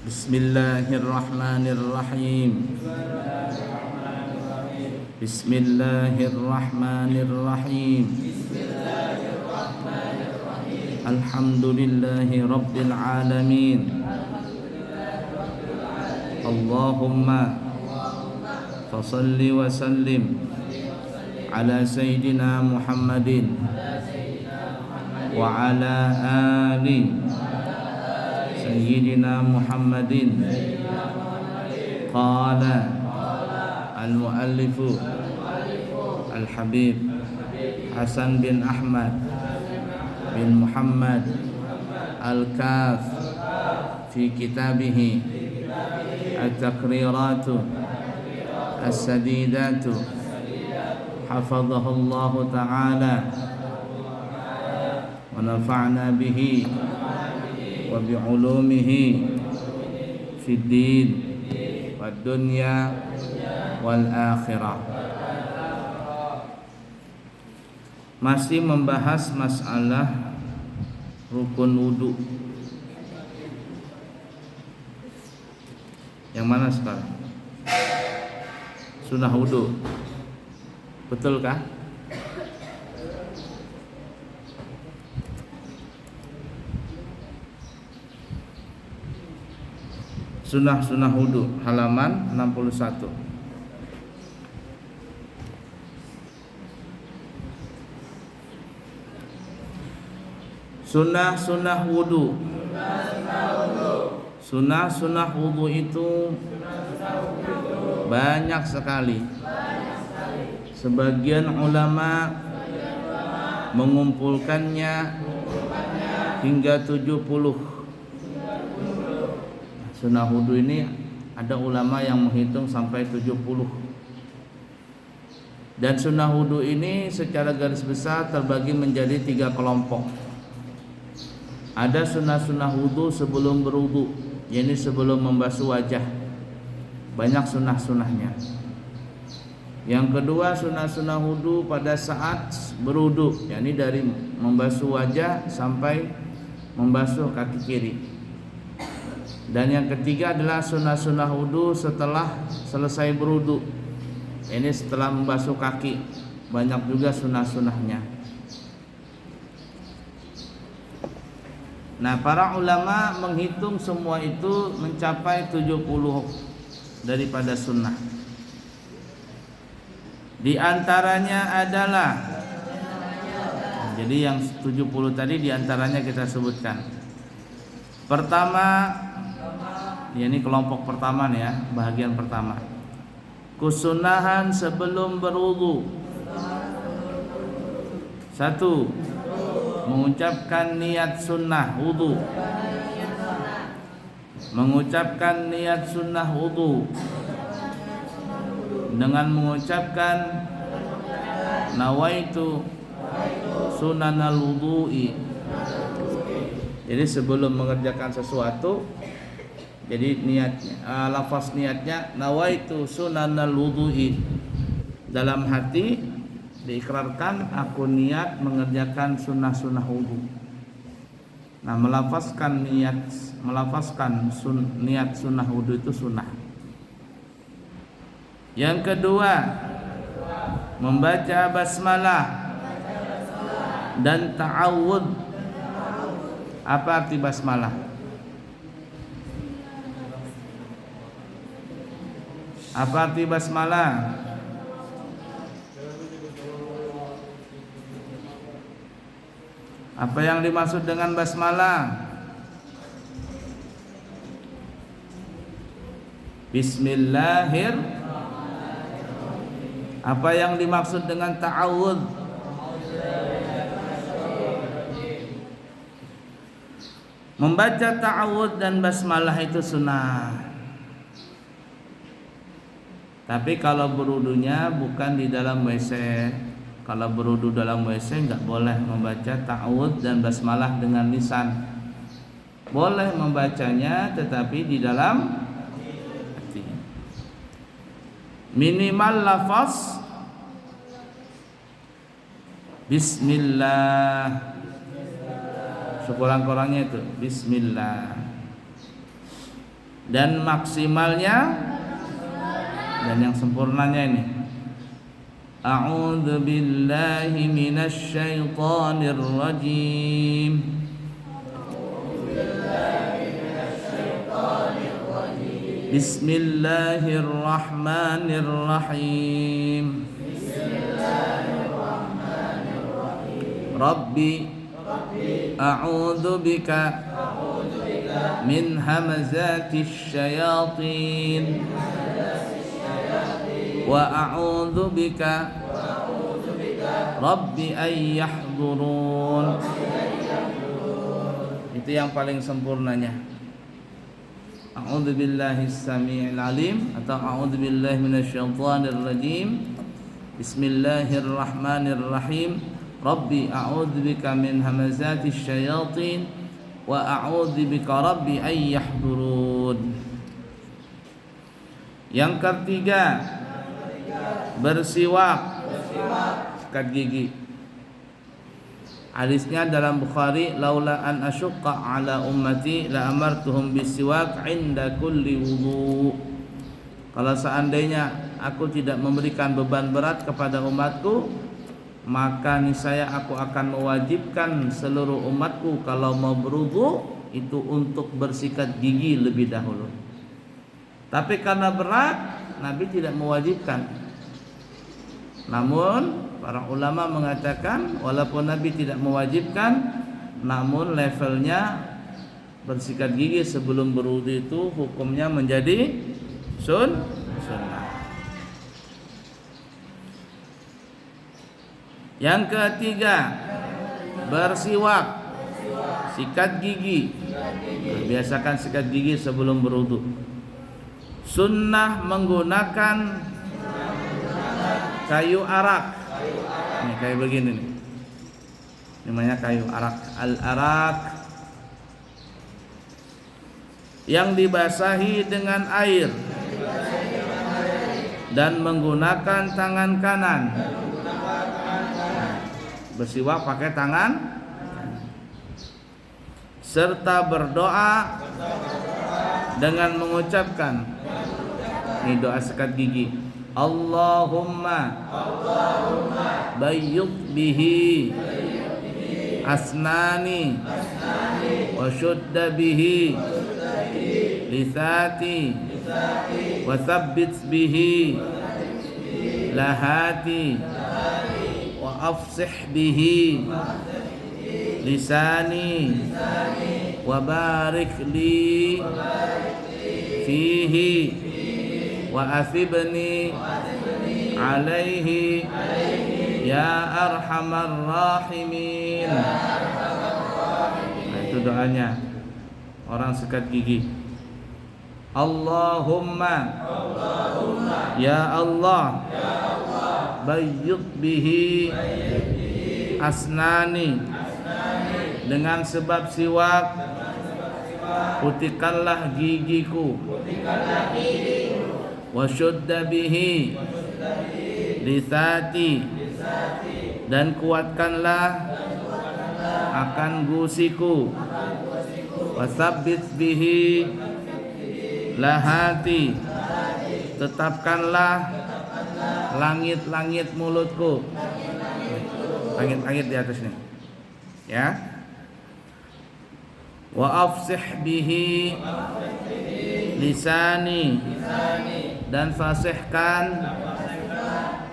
Bismillahirrahmanirrahim. Bismillahirrahmanirrahim. Alhamdulillahi rabbil alamin. Allahumma fasalli wa sallim ala sayyidina Muhammadin wa ala ali sayyidina Muhammadin. Qala al-muallifu al-habib Hasan bin Ahmad bin Muhammad al-Kaf fi kitabihi at-taqriratu as-sadidatu hafadhahullahu ta'ala wa nafa'na bihi wa bi'ulumihi fid din wad dunya wal akhirah. Masih membahas masalah rukun wudu. Yang mana sekarang? Sunnah wudu. Betulkah? Sunnah wudu halaman 61. Sunnah wudu. Sunnah wudu itu banyak sekali. Sebagian ulama mengumpulkannya hingga 70. Sunnah wudu ini ada ulama yang menghitung sampai 70. Dan sunnah wudu ini secara garis besar terbagi menjadi 3 kelompok. Ada sunnah wudu sebelum berwudu, yakni sebelum membasuh wajah. Banyak sunnahnya. Yang kedua sunnah wudu pada saat berwudu, yakni dari membasuh wajah sampai membasuh kaki kiri. Dan yang ketiga adalah sunnah wudu setelah selesai berwudu. Ini setelah membasuh kaki. Banyak juga sunnahnya. Nah, para ulama menghitung semua itu mencapai 70 daripada sunnah. Di antaranya adalah, jadi yang 70 tadi di antaranya kita sebutkan. Pertama, ini kelompok pertama nih ya, bahagian pertama. Kesunahan sebelum berwudu. 1. Mengucapkan niat sunnah wudu. Mengucapkan niat sunnah wudu dengan mengucapkan nawaitu sunanal wudu'i. Jadi sebelum mengerjakan sesuatu, jadi lafaz niatnya nawaitu sunanal wudu'i. Dalam hati diikrarkan, aku niat mengerjakan sunnah wudu. Nah, melafazkan niat sunnah wudu itu sunnah. Yang kedua, membaca basmalah dan ta'awudz. Apa arti basmalah? Apa arti basmalah? Apa yang dimaksud dengan basmalah? Bismillahirrahmanirrahim. Apa yang dimaksud dengan ta'awudz? Membaca ta'awudz dan basmalah itu sunnah. Tapi kalau berwudunya bukan di dalam WC. Kalau berwudu dalam WC enggak boleh membaca ta'awudz dan basmalah dengan lisan. Boleh membacanya tetapi di dalam hati. Minimal lafaz bismillah. Sekurang-kurangnya itu bismillah. dan maksimalnya dan yang sempurnanya ini. A'udzu billahi minasy syaithanir rajim. Bismillahirrahmanirrahim. Rabbi a'udzu bika min hamazatis syayatin wa a'udzu bika Rabbi ay yahdurun. Itu yang paling sempurnanya. A'udzu billahi samii'il alim atau a'udzu billahi minasyaitonir rajim. Bismillahirrahmanirrahim. Rabbi a'udzu bika min hamazatis syayatin wa a'udzu bika Rabbi ay yahdurun. Yang ketiga, bersiwak, sikat gigi. Hadisnya dalam Bukhari, laula an asyqa ala ummati la amartuhum bisiwak inda kulli wudu. Kalau seandainya aku tidak memberikan beban berat kepada umatku, maka niscaya aku akan mewajibkan seluruh umatku kalau mau berwudu itu untuk bersikat gigi lebih dahulu. Tapi karena berat, Nabi tidak mewajibkan. Namun para ulama mengatakan walaupun Nabi tidak mewajibkan, namun levelnya bersikat gigi sebelum berwudu itu hukumnya menjadi sunnah. Yang ketiga, bersiwak, sikat gigi. Biasakan sikat gigi sebelum berwudu. Sunnah menggunakan kayu arak. Ini kayak begini nih. Namanya kayu arak, al-arak, yang dibasahi dengan air dan menggunakan tangan kanan. Bersiwak pakai tangan serta berdoa dengan mengucapkan ini doa sikat gigi. Allahumma bayyid bihi asnani wa shudda bihi lisati wa thabbit bihi lahati wa afsih bihi lisani wa barik li fihi wa athibni alaihi ya arhamar rahimin. Nah, itu doanya orang sikat gigi. Allahumma ya Allah bayyid bihi asnani, dengan sebab siwak putihkanlah gigiku. Wa syudda bihi lisati, dan kuatkanlah akan gusiku. Wa tsabbit bihi lahati, tetapkanlah langit-langit mulutku. Langit-langit di atas nih. Ya. Wa afsih bihi lisani, dan fasihkan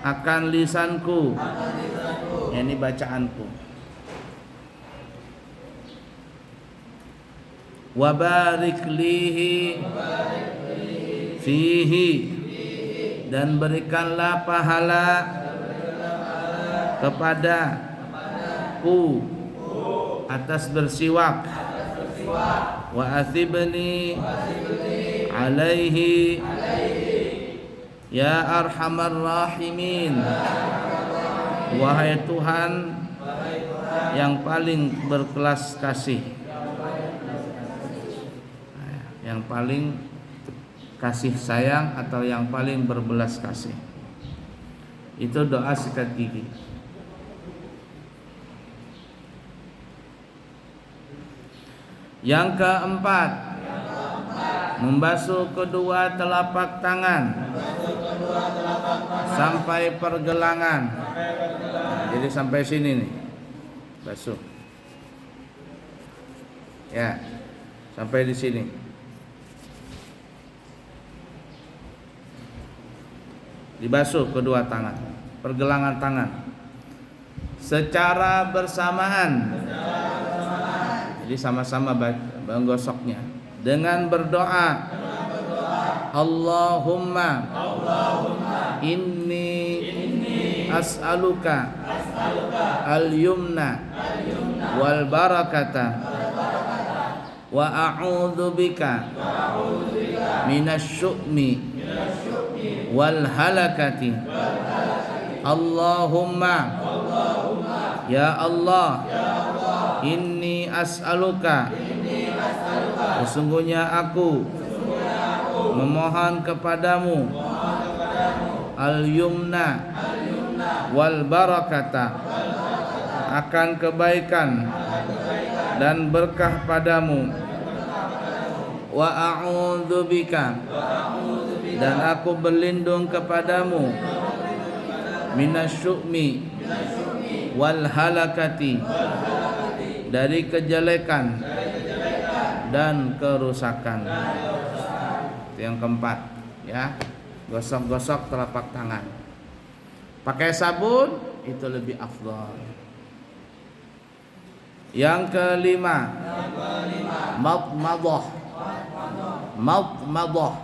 akan lisanku, yakni bacaanku. Wa barik lihi fihi, dan berikanlah pahala kepadaku atas bersiwak. Wa athibni alaihi ya arhamar rahimin, wahai Tuhan yang paling berkelas kasih, yang paling kasih sayang atau yang paling berbelas kasih. Itu doa sikat gigi. Yang keempat, membasuh kedua telapak tangan sampai pergelangan. Jadi sampai sini nih, basuh. Ya, sampai di sini. Dibasuh kedua tangan, pergelangan tangan secara bersamaan. Jadi sama-sama menggosoknya dengan berdoa, Allahumma inni as'aluka al-yumna wal barakata wa a'udzu bika minasy syu'mi wal halakati. Allahumma, ya Allah, inni as'aluka, sesungguhnya aku memohon kepadamu al-yumna wal barakata, akan kebaikan dan berkah padamu, wa a'udzu bika, dan aku berlindung kepadamu minasyu'mi wal halakati, dari kejelekan dan kerusakan. Itu yang keempat, ya. Gosok-gosok telapak tangan. Pakai sabun itu lebih afdal. Yang kelima, madmadah. Madmadah,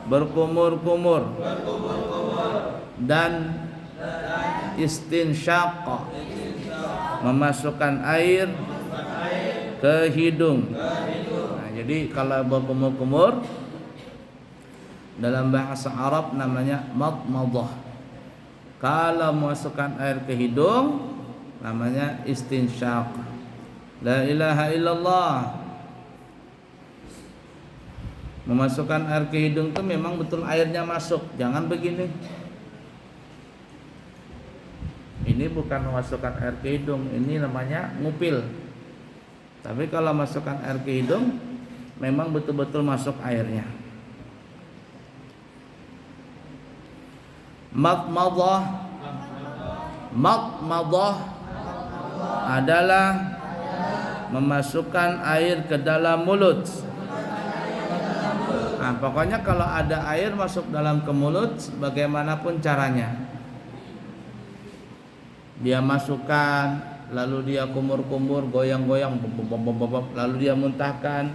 berkumur-kumur, dan istinsyaq, memasukkan air ke hidung. Nah, jadi kalau berkumur-kumur dalam bahasa Arab namanya madmadah. Kalau memasukkan air ke hidung namanya istinsyaq. La ilaha illallah. Memasukkan air ke hidung itu memang betul airnya masuk, jangan begini. Ini bukan memasukkan air ke hidung, ini namanya ngupil. Tapi kalau masukkan air ke hidung memang betul-betul masuk airnya. Madmadah adalah memasukkan air ke dalam mulut. Nah, pokoknya kalau ada air masuk dalam ke mulut, bagaimanapun caranya, dia masukkan, lalu dia kumur-kumur, goyang-goyang, lalu dia muntahkan,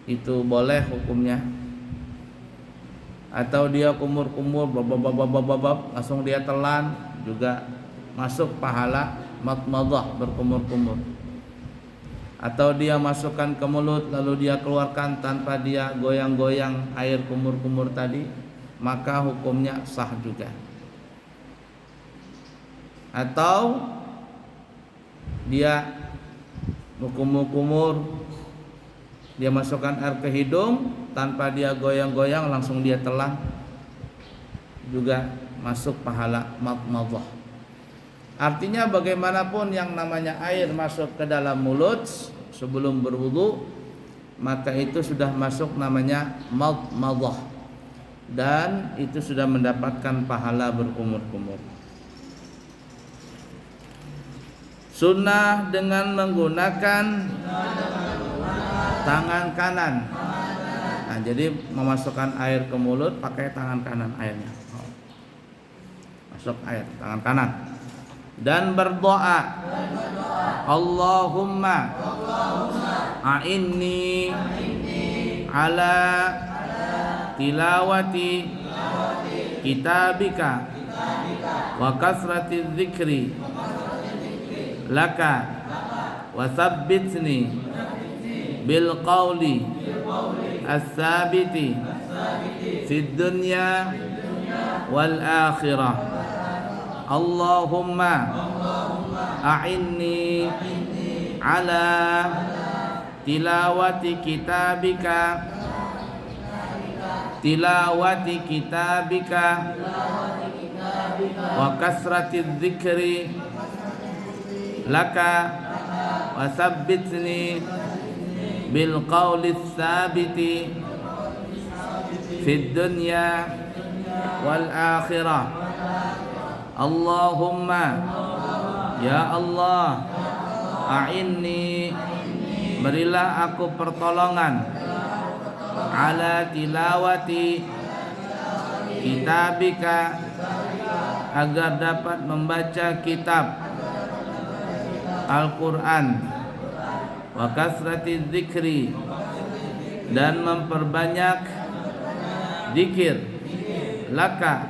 itu boleh hukumnya. Atau dia kumur-kumur, langsung dia telan, juga masuk pahala madmadah, berkumur-kumur. Atau dia masukkan ke mulut lalu dia keluarkan tanpa dia goyang-goyang air kumur-kumur tadi, maka hukumnya sah juga. Atau dia berkumur-kumur, dia masukkan air ke hidung tanpa dia goyang-goyang, langsung dia telan, juga masuk pahala madmadah. Artinya bagaimanapun yang namanya air masuk ke dalam mulut sebelum berwudu, maka itu sudah masuk namanya madmadah, dan itu sudah mendapatkan pahala berkumur-kumur. Sunnah dengan menggunakan tangan kanan. Nah, jadi memasukkan air ke mulut pakai tangan kanan airnya. Masuk air tangan kanan. Dan berdoa, Allahumma a'inni ala tilawati kitabika wa kasrati dzikri laka wa tsabbitni bil qawli as-sabiti fid dunya wal akhirah. Allahumma a'inni ala tilawati kitabika wa kasrati dzikri laka wa tsabbitni bil qawli tsabiti fid dunya wal akhirah. Allahumma ya Allah, a'inni, berilah aku pertolongan, ala tilawati kitabika, agar dapat membaca kitab Al-Quran, wa kasrati dzikri, dan memperbanyak zikir, laka,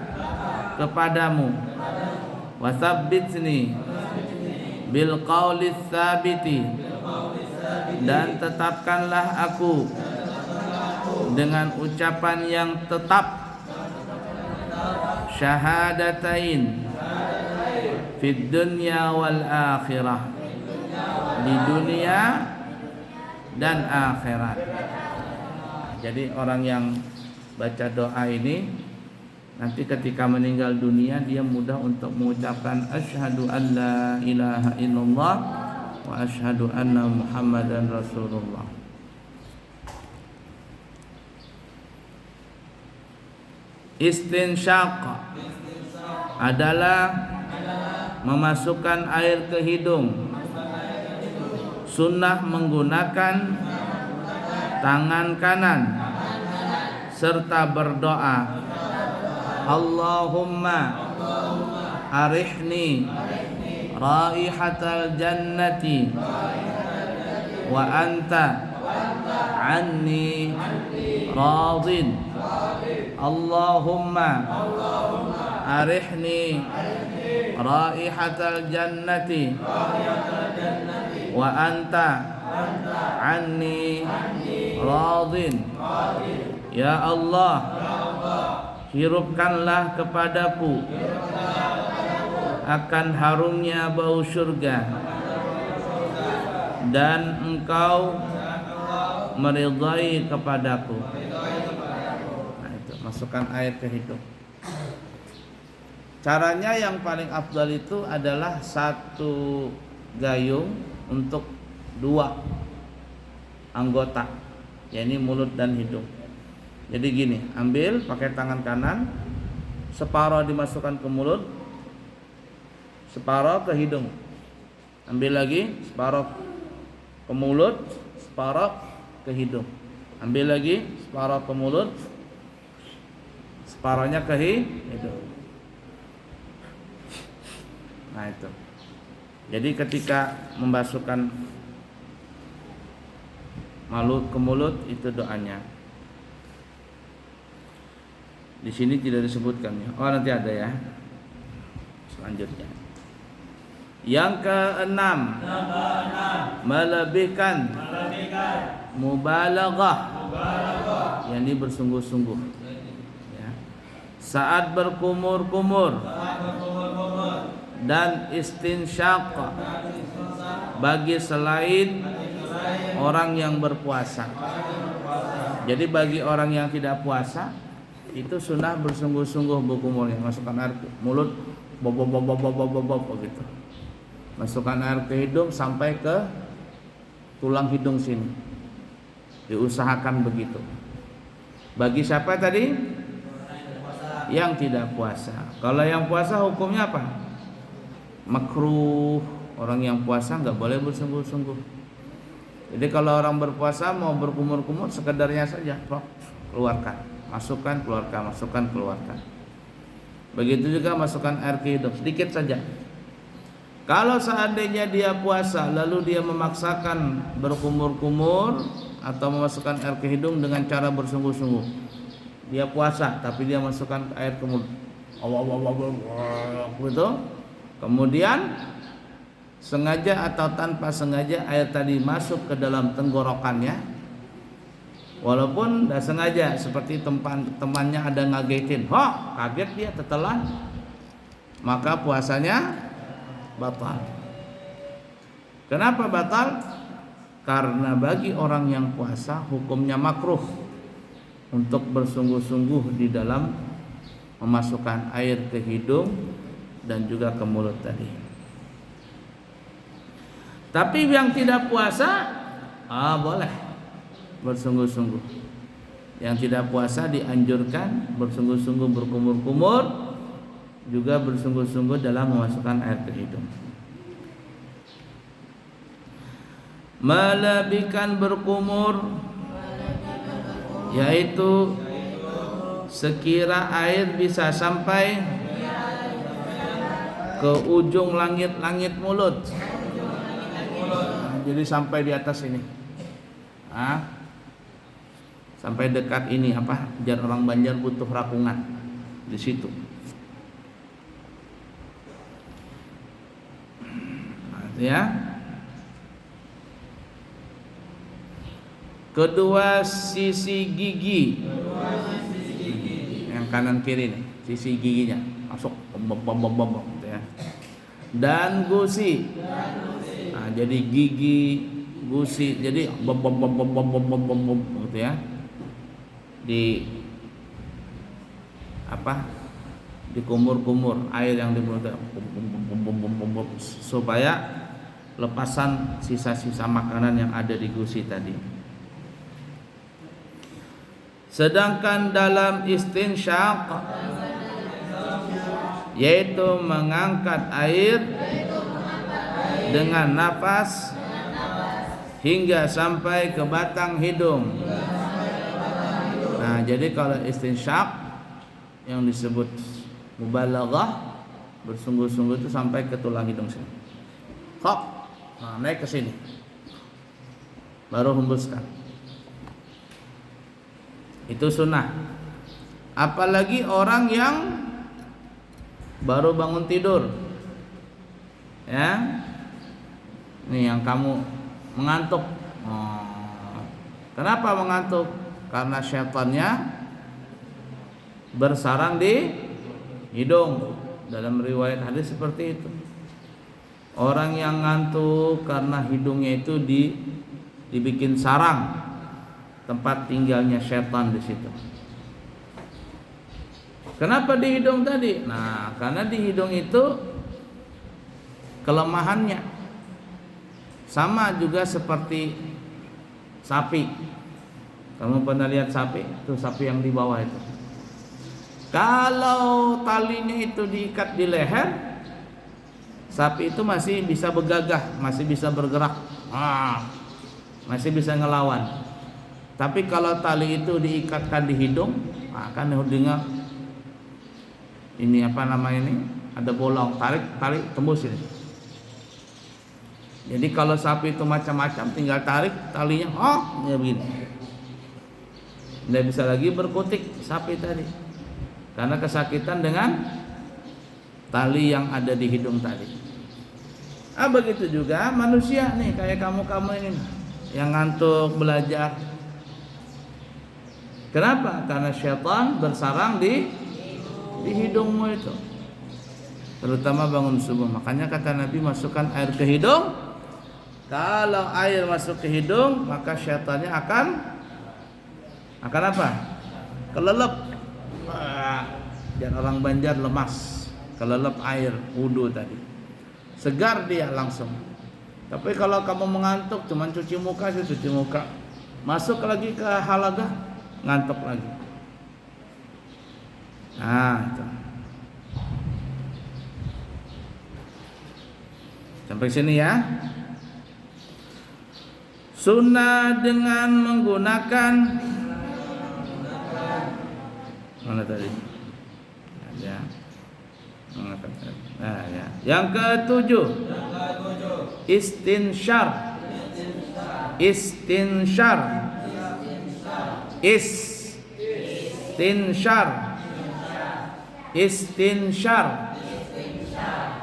kepadamu, wa tsabbitni bil qawli tsabiti, dan tetapkanlah aku dengan ucapan yang tetap, syahadatain fid dunya wal akhirah, di dunia dan akhirat. Jadi orang yang baca doa ini nanti ketika meninggal dunia dia mudah untuk mengucapkan asyhadu an la ilaha illallah wa asyhadu anna muhammadan rasulullah. Istinsyaq adalah memasukkan air ke hidung. Sunnah menggunakan tangan kanan serta berdoa, Allahumma arihni raihatal jannati wa anta anni radin. Allahumma arihni raihatal jannati wa anta anni radin. Ya Allah, hirupkanlah kepadaku akan harumnya bau surga, dan engkau meridai kepadaku. Nah, itu masukkan air ke hidung. Caranya yang paling afdal itu adalah satu gayung untuk dua anggota, yakni mulut dan hidung. Jadi gini, ambil pakai tangan kanan, separuh dimasukkan ke mulut, separuh ke hidung. Ambil lagi, separuh ke mulut, separuh ke hidung. Ambil lagi, separuh ke mulut, separuhnya ke hidung. Nah itu. Jadi ketika memasukkan mulut ke mulut itu doanya. Di sini tidak disebutkan ya. Oh, nanti ada ya. Selanjutnya. Yang keenam, melebihkan mubalaghah, yakni bersungguh-sungguh ya. Saat berkumur-kumur dan istinsyaq bagi selain orang yang berpuasa. Jadi bagi orang yang tidak puasa itu sunnah bersungguh-sungguh berkumurnya, masukkan air ke mulut, bob gitu. Masukkan air ke hidung sampai ke tulang hidung sini. Diusahakan begitu. Bagi siapa tadi? Yang tidak puasa. Kalau yang puasa hukumnya apa? Makruh. Orang yang puasa enggak boleh bersungguh-sungguh. Jadi kalau orang berpuasa mau berkumur-kumur sekedarnya saja, keluarkan. Masukkan, keluarkan, masukkan, keluarkan. Begitu juga masukkan air ke hidung, sedikit saja. Kalau seandainya dia puasa lalu dia memaksakan berkumur-kumur atau memasukkan air ke hidung dengan cara bersungguh-sungguh, dia puasa tapi dia masukkan air ke mulut, gitu. Kemudian sengaja atau tanpa sengaja air tadi masuk ke dalam tenggorokannya. Walaupun tidak sengaja, seperti temannya ada ngagetin, kaget dia tetelan, maka puasanya batal. Kenapa batal? Karena bagi orang yang puasa hukumnya makruh untuk bersungguh-sungguh di dalam memasukkan air ke hidung dan juga ke mulut tadi. Tapi yang tidak puasa boleh. bersungguh-sungguh. Yang tidak puasa dianjurkan bersungguh-sungguh berkumur-kumur, juga bersungguh-sungguh dalam memasukkan air ke hidung. Melebihkan berkumur, yaitu sekira air bisa sampai ke ujung langit-langit mulut. Jadi sampai di atas ini. Sampai dekat ini apa? Jar orang Banjar butuh rakungan di situ. Ya. Kedua sisi gigi. Yang kanan kiri nih, sisi giginya masuk gitu ya. Dan gusi. Nah, jadi gigi, gusi, jadi gitu ya. Di apa? Dikumur-kumur air yang di mulut supaya lepasan sisa-sisa makanan yang ada di gusi tadi. Sedangkan dalam istinsyaq, yaitu mengangkat air dengan nafas hingga sampai ke batang hidung. Nah, jadi kalau istinsyaq yang disebut mubalaghah, bersungguh-sungguh itu sampai ke tulang hidung sini. Nah, naik ke sini. Baru hembuskan. Itu sunnah. Apalagi orang yang baru bangun tidur, ya. Nih yang kamu mengantuk. Kenapa mengantuk? Karena syaitannya bersarang di hidung. Dalam riwayat hadis seperti itu. Orang yang ngantuk karena hidungnya itu dibikin sarang, tempat tinggalnya syaitan di situ. Kenapa di hidung tadi? Nah, karena di hidung itu kelemahannya sama juga seperti sapi. Kamu pernah lihat sapi? Itu sapi yang di bawah itu. Kalau talinya itu diikat di leher, sapi itu masih bisa bergagah, masih bisa bergerak, masih bisa ngelawan. Tapi kalau tali itu diikatkan di hidung, kan hidungnya ini apa namanya ini? Ada bolong, tarik tembus ini. Jadi kalau sapi itu macam-macam, tinggal tarik talinya, ya begini. Tidak bisa lagi berkutik sapi tadi, karena kesakitan dengan tali yang ada di hidung tadi. Begitu juga manusia nih, kayak kamu ini yang ngantuk belajar. Kenapa? Karena syaitan bersarang di hidungmu itu, terutama bangun subuh. Makanya kata Nabi, masukkan air ke hidung. Kalau air masuk ke hidung, maka syaitannya akan apa? Kelelep. Dan orang Banjar lemas, kelelep air wudu tadi. Segar dia langsung. Tapi kalau kamu mengantuk, cuman cuci muka, masuk lagi ke halaga, ngantuk lagi. Itu. Sampai sini ya. Sunnah dengan menggunakan mana tadi? Ya. Ya. Yang ketujuh, istinsyar.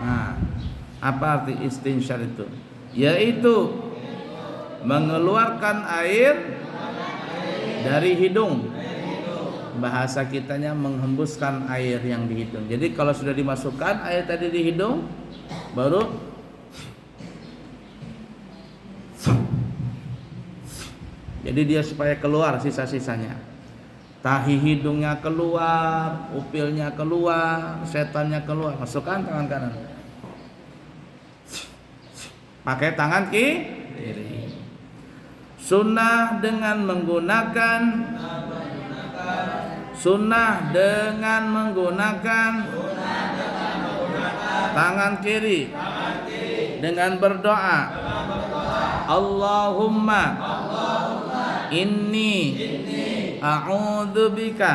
Nah, apa arti istinsyar itu? Yaitu mengeluarkan air dari hidung. Bahasa kitanya menghembuskan air yang di hidung. Jadi kalau sudah dimasukkan air tadi di hidung, baru jadi dia supaya keluar sisa-sisanya. Tahi hidungnya keluar, upilnya keluar, setannya keluar. Masukkan tangan kanan. Pakai tangan kiri. Sunnah dengan menggunakan tangan kiri dengan berdoa, Allahumma inni a'udzubika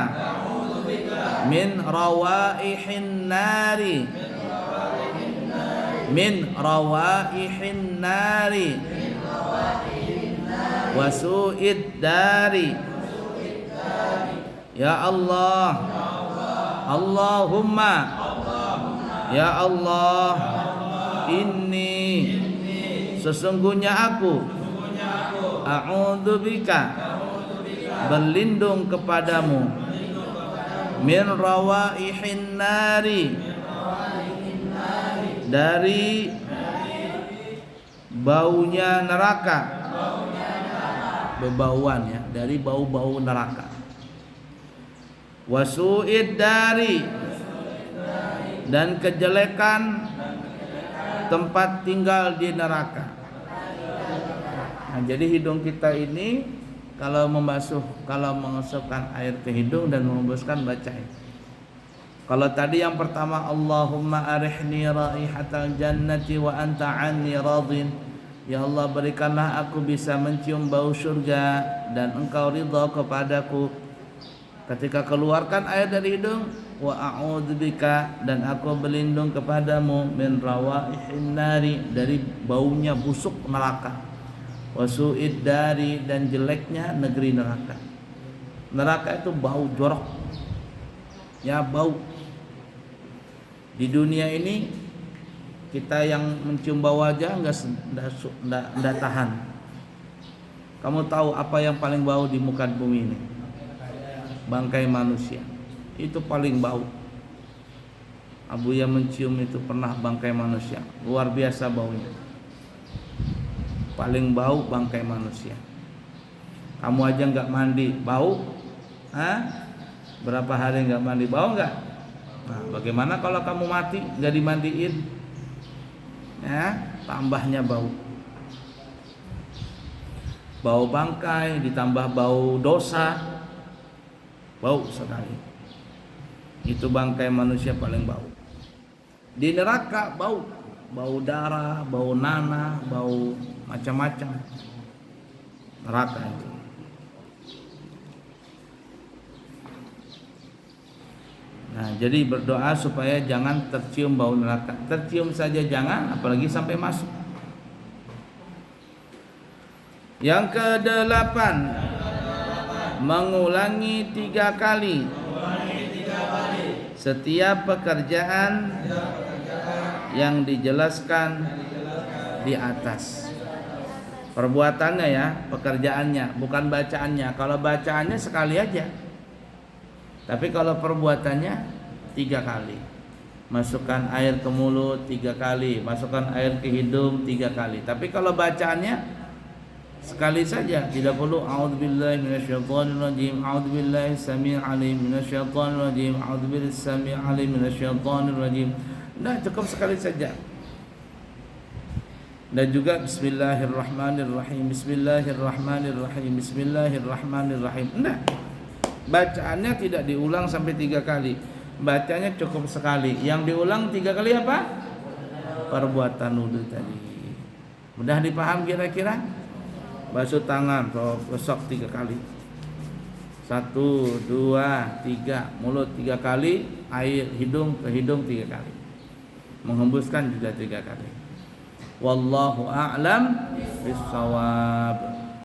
min rawaihin nari wa su'id dari. Ya Allah, Allahumma, ya Allah, inni sesungguhnya aku a'udzubika berlindung kepadamu min rawaihin nari dari baunya neraka, bebauan ya, dari bau-bau neraka. Wasu'id dari, dan kejelekan tempat tinggal di neraka. Nah, jadi hidung kita ini kalau memasukkan air ke hidung dan mengembuskan, bacain. Kalau tadi yang pertama, Allahumma arihni raihatal jannati wa anta anni radin. Ya Allah, berikanlah aku bisa mencium bau surga dan engkau ridha kepadaku. Ketika keluarkan air dari hidung, wa a'udzubika, dan aku berlindung kepadamu min rawaihin nari, dari baunya busuk neraka, wa su'id dari, dan jeleknya negeri neraka. Neraka itu bau jorok, ya bau. Di dunia ini kita yang mencium bau aja enggak tahan. Kamu tahu apa yang paling bau di muka bumi ini? Bangkai manusia. Itu paling bau. Abu yang mencium itu pernah bangkai manusia. Luar biasa baunya. Paling bau bangkai manusia. Kamu aja enggak mandi, bau? Hah? Berapa hari enggak mandi, bau enggak? Nah, bagaimana kalau kamu mati enggak dimandiin? Ya, tambahnya bau. Bau bangkai ditambah bau dosa. Bau sekali. Itu bangkai manusia paling bau. Di neraka bau, bau darah, bau nanah, bau macam-macam. Neraka itu. Nah, jadi berdoa supaya jangan tercium bau neraka. Tercium saja jangan, apalagi sampai masuk. Yang ke-8, mengulangi 3 kali setiap pekerjaan yang dijelaskan di atas. Perbuatannya ya, pekerjaannya, bukan bacaannya. Kalau bacaannya sekali aja. Tapi kalau perbuatannya 3 kali. Masukkan air ke mulut 3 kali, masukkan air ke hidung 3 kali. Tapi kalau bacaannya sekali saja, tidak perlu a'udzubillahi minasyaitonirrajim, a'udzubillahi samii'il 'aliim minasyaitonirrajim, a'udzubillahi samii'il 'aliim minasyaitonirrajim. Nah, cukup sekali saja. Dan juga bismillahirrahmanirrahim, bismillahirrahmanirrahim, bismillahirrahmanirrahim. Nah, bacaannya tidak diulang sampai 3 kali. Bacanya cukup sekali. Yang diulang 3 kali apa? Perbuatan wudu tadi. Mudah dipaham kira-kira? Basuh tangan, gosok 3 kali. 1, 2, 3. Mulut 3 kali, air hidung ke hidung 3 kali. Menghembuskan juga 3 kali. Wallahu a'lam bissawab.